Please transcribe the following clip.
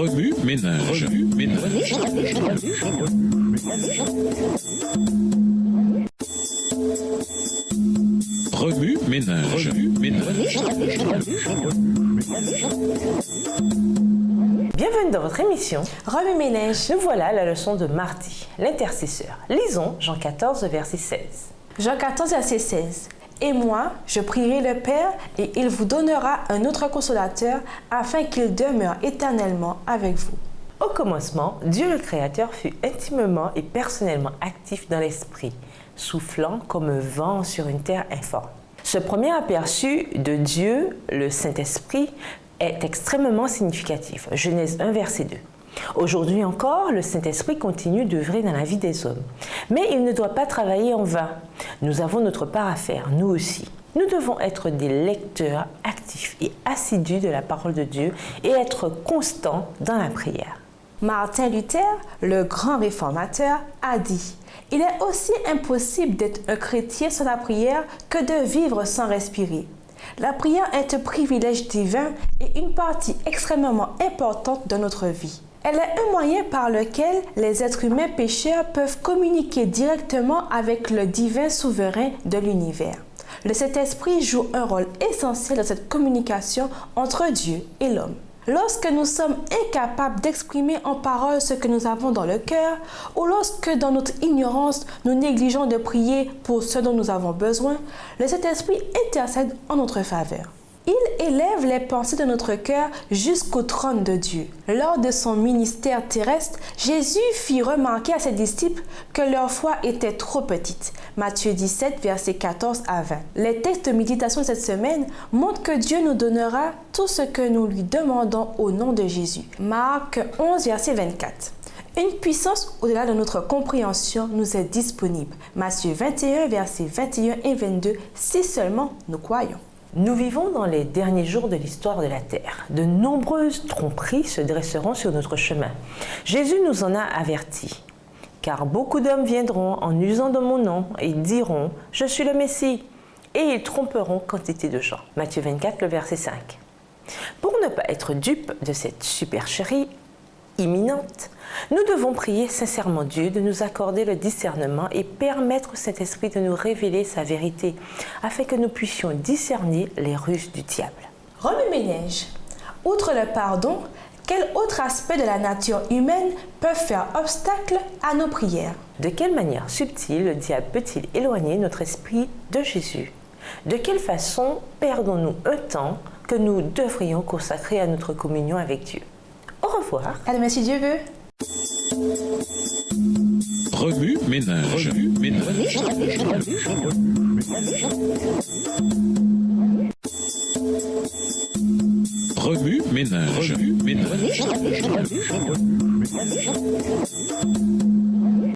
Remue ménage. Remue ménage. Bienvenue dans votre émission Remue ménage. Nous voilà à la leçon de mardi, l'intercesseur. Lisons Jean 14, verset 16. Jean 14, verset 16. Et moi, je prierai le Père, et il vous donnera un autre consolateur, afin qu'il demeure éternellement avec vous. Au commencement, Dieu le Créateur fut intimement et personnellement actif dans l'esprit, soufflant comme un vent sur une terre informe. Ce premier aperçu de Dieu, le Saint-Esprit, est extrêmement significatif. Genèse 1, verset 2. Aujourd'hui encore, le Saint-Esprit continue d'œuvrer dans la vie des hommes. Mais il ne doit pas travailler en vain. Nous avons notre part à faire, nous aussi. Nous devons être des lecteurs actifs et assidus de la parole de Dieu et être constants dans la prière. Martin Luther, le grand réformateur, a dit « Il est aussi impossible d'être un chrétien sans la prière que de vivre sans respirer. La prière est un privilège divin et une partie extrêmement importante de notre vie. Elle est un moyen par lequel les êtres humains pécheurs peuvent communiquer directement avec le divin souverain de l'univers. Le Saint-Esprit joue un rôle essentiel dans cette communication entre Dieu et l'homme. Lorsque nous sommes incapables d'exprimer en parole ce que nous avons dans le cœur, ou lorsque dans notre ignorance nous négligeons de prier pour ce dont nous avons besoin, le Saint-Esprit intercède en notre faveur. Il élève les pensées de notre cœur jusqu'au trône de Dieu. Lors de son ministère terrestre, Jésus fit remarquer à ses disciples que leur foi était trop petite. Matthieu 17, versets 14 à 20. Les textes de méditation de cette semaine montrent que Dieu nous donnera tout ce que nous lui demandons au nom de Jésus. Marc 11, verset 24. Une puissance au-delà de notre compréhension nous est disponible. Matthieu 21, versets 21 et 22, si seulement nous croyons. Nous vivons dans les derniers jours de l'histoire de la Terre. De nombreuses tromperies se dresseront sur notre chemin. Jésus nous en a avertis. Car beaucoup d'hommes viendront en usant de mon nom et diront « Je suis le Messie » et ils tromperont quantité de gens. Matthieu 24, le verset 5. Pour ne pas être dupes de cette supercherie imminente, nous devons prier sincèrement Dieu de nous accorder le discernement et permettre au Saint-Esprit de nous révéler sa vérité, afin que nous puissions discerner les ruses du diable. Remue ménage. Outre le pardon, quel autre aspect de la nature humaine peut faire obstacle à nos prières? De quelle manière subtile le diable peut-il éloigner notre esprit de Jésus? De quelle façon perdons-nous un temps que nous devrions consacrer à notre communion avec Dieu? Au revoir. À demain si Dieu veut. Remue ménage. Remue ménage.